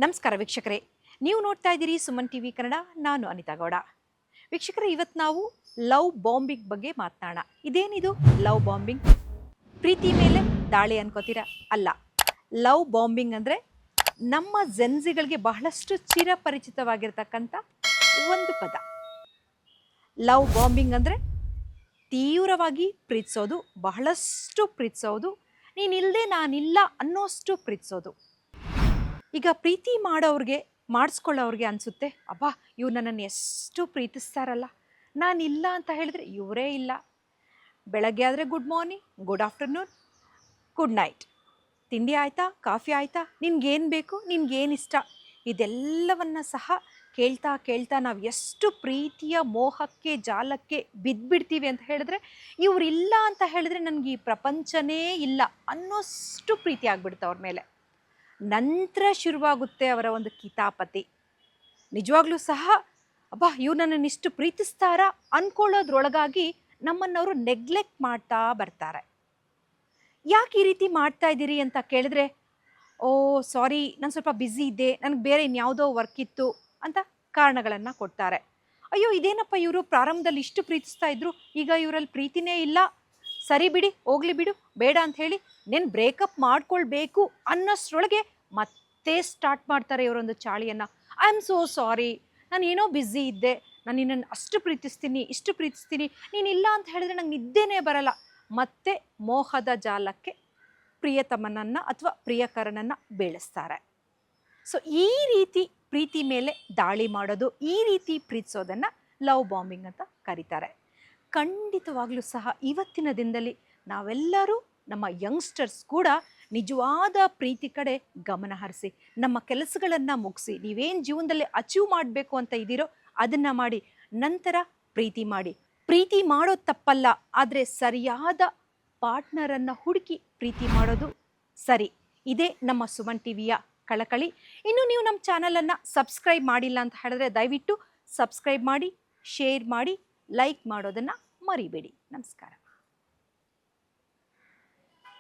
ನಮಸ್ಕಾರ ವೀಕ್ಷಕರೇ, ನೀವು ನೋಡ್ತಾ ಇದ್ದೀರಿ ಸುಮನ್ ಟಿವಿ ಕನ್ನಡ. ನಾನು ಅನಿತಾ ಗೌಡ. ವೀಕ್ಷಕರೇ, ಇವತ್ತು ನಾವು ಲವ್ ಬಾಂಬಿಂಗ್ ಬಗ್ಗೆ ಮಾತನಾಡೋಣ. ಇದೇನಿದು ಲವ್ ಬಾಂಬಿಂಗ್? ಪ್ರೀತಿ ಮೇಲೆ ದಾಳಿ ಅನ್ಕೋತೀರಾ? ಅಲ್ಲ. ಲವ್ ಬಾಂಬಿಂಗ್ ಅಂದರೆ ನಮ್ಮ ಜೆನ್ಸಿಗಳಿಗೆ ಬಹಳಷ್ಟು ಚಿರಪರಿಚಿತವಾಗಿರ್ತಕ್ಕಂಥ ಒಂದು ಪದ. ಲವ್ ಬಾಂಬಿಂಗ್ ಅಂದರೆ ತೀವ್ರವಾಗಿ ಪ್ರೀತಿಸೋದು, ಬಹಳಷ್ಟು ಪ್ರೀತಿಸೋದು, ನೀನಿಲ್ಲದೆ ನಾನಿಲ್ಲ ಅನ್ನೋಷ್ಟು ಪ್ರೀತಿಸೋದು. ಈಗ ಪ್ರೀತಿ ಮಾಡಿಸ್ಕೊಳ್ಳೋರಿಗೆ ಅನಿಸುತ್ತೆ, ಅಬ್ಬಾ ಇವ್ರು ನನ್ನನ್ನು ಎಷ್ಟು ಪ್ರೀತಿಸ್ತಾರಲ್ಲ, ನಾನಿಲ್ಲ ಅಂತ ಹೇಳಿದ್ರೆ ಇವರೇ ಇಲ್ಲ. ಬೆಳಗ್ಗೆ ಆದರೆ good morning, good afternoon, good night, ತಿಂಡಿ ಆಯಿತಾ, ಕಾಫಿ ಆಯಿತಾ, ನಿನ್ಗೇನು ಬೇಕು, ನಿನ್ಗೇನು ಇಷ್ಟ, ಇದೆಲ್ಲವನ್ನು ಸಹ ಕೇಳ್ತಾ ಕೇಳ್ತಾ ನಾವು ಎಷ್ಟು ಪ್ರೀತಿಯ ಮೋಹಕ್ಕೆ ಜಾಲಕ್ಕೆ ಬಿದ್ದುಬಿಡ್ತೀವಿ ಅಂತ ಹೇಳಿದ್ರೆ, ಇವರಿಲ್ಲ ಅಂತ ಹೇಳಿದ್ರೆ ನನಗೆ ಈ ಪ್ರಪಂಚನೇ ಇಲ್ಲ ಅನ್ನೋಷ್ಟು ಪ್ರೀತಿ ಆಗಿಬಿಡುತ್ತೆ ಅವ್ರ ಮೇಲೆ. ನಂತರ ಶುರುವಾಗುತ್ತೆ ಅವರ ಒಂದು ಕಿತಾಪತಿ. ನಿಜವಾಗ್ಲೂ ಸಹ ಅಬ್ಬಾ ಇವ್ರು ನನ್ನನ್ನು ಇಷ್ಟು ಪ್ರೀತಿಸ್ತಾರಾ ಅಂದ್ಕೊಳ್ಳೋದ್ರೊಳಗಾಗಿ ನಮ್ಮನ್ನವರು ನೆಗ್ಲೆಕ್ಟ್ ಮಾಡ್ತಾ ಬರ್ತಾರೆ. ಯಾಕೆ ಈ ರೀತಿ ಮಾಡ್ತಾ ಇದ್ದೀರಿ ಅಂತ ಕೇಳಿದ್ರೆ, ಓ ಸಾರಿ, ನಾನು ಸ್ವಲ್ಪ ಬ್ಯುಸಿ ಇದ್ದೆ, ನನಗೆ ಬೇರೆ ಇನ್ಯಾವುದೋ ವರ್ಕ್ ಇತ್ತು ಅಂತ ಕಾರಣಗಳನ್ನು ಕೊಡ್ತಾರೆ. ಅಯ್ಯೋ ಇದೇನಪ್ಪ, ಇವರು ಪ್ರಾರಂಭದಲ್ಲಿ ಇಷ್ಟು ಪ್ರೀತಿಸ್ತಾ ಇದ್ರು, ಈಗ ಇವರಲ್ಲಿ ಪ್ರೀತಿನೇ ಇಲ್ಲ, ಸರಿ ಬಿಡಿ, ಹೋಗ್ಲಿ ಬಿಡು, ಬೇಡ ಅಂತ ಹೇಳಿ ನೀನು ಬ್ರೇಕಪ್ ಮಾಡ್ಕೊಳ್ಬೇಕು ಅನ್ನೋಷ್ಟ್ರೊಳಗೆ ಮತ್ತೆ ಸ್ಟಾರ್ಟ್ ಮಾಡ್ತಾರೆ ಇವರೊಂದು ಚಾಳಿಯನ್ನು. ಐ ಆಮ್ ಸೋ ಸಾರಿ, ನಾನು ಏನೋ ಬ್ಯುಸಿ ಇದ್ದೆ, ನಾನು ನಿನ್ನನ್ನು ಅಷ್ಟು ಪ್ರೀತಿಸ್ತೀನಿ, ಇಷ್ಟು ಪ್ರೀತಿಸ್ತೀನಿ, ನೀನಿಲ್ಲ ಅಂತ ಹೇಳಿದ್ರೆ ನಂಗೆ ನಿದ್ದೆನೇ ಬರಲ್ಲ. ಮತ್ತೆ ಮೋಹದ ಜಾಲಕ್ಕೆ ಪ್ರಿಯತಮನನ್ನು ಅಥವಾ ಪ್ರಿಯಕರನನ್ನು ಬೀಳಿಸ್ತಾರೆ. ಸೊ ಈ ರೀತಿ ಪ್ರೀತಿ ಮೇಲೆ ದಾಳಿ ಮಾಡೋದು, ಈ ರೀತಿ ಪ್ರೀತಿಸೋದನ್ನು ಲವ್ ಬಾಂಬಿಂಗ್ ಅಂತ ಕರೀತಾರೆ. ಖಂಡಿತವಾಗ್ಲೂ ಸಹ ಇವತ್ತಿನ ದಿನದಲ್ಲಿ ನಾವೆಲ್ಲರೂ, ನಮ್ಮ ಯಂಗ್ಸ್ಟರ್ಸ್ ಕೂಡ ನಿಜವಾದ ಪ್ರೀತಿ ಕಡೆ ಗಮನ ಹರಿಸಿ, ನಮ್ಮ ಕೆಲಸಗಳನ್ನು ಮುಗಿಸಿ, ನೀವೇನು ಜೀವನದಲ್ಲಿ ಅಚೀವ್ ಮಾಡಬೇಕು ಅಂತ ಇದ್ದೀರೋ ಅದನ್ನು ಮಾಡಿ, ನಂತರ ಪ್ರೀತಿ ಮಾಡಿ. ಪ್ರೀತಿ ಮಾಡೋದು ತಪ್ಪಲ್ಲ, ಆದರೆ ಸರಿಯಾದ ಪಾರ್ಟ್ನರನ್ನು ಹುಡುಕಿ ಪ್ರೀತಿ ಮಾಡೋದು ಸರಿ. ಇದೇ ನಮ್ಮ ಸುಮನ್ ಟಿವಿಯ ಕಳಕಳಿ. ಇನ್ನು ನೀವು ನಮ್ಮ ಚಾನಲನ್ನು ಸಬ್ಸ್ಕ್ರೈಬ್ ಮಾಡಿಲ್ಲ ಅಂತ ಹೇಳಿದ್ರೆ ದಯವಿಟ್ಟು ಸಬ್ಸ್ಕ್ರೈಬ್ ಮಾಡಿ, ಶೇರ್ ಮಾಡಿ, ಲೈಕ್ ಮಾಡೋದನ್ನು ಮರಿಬೇಡಿ. ನಮಸ್ಕಾರ.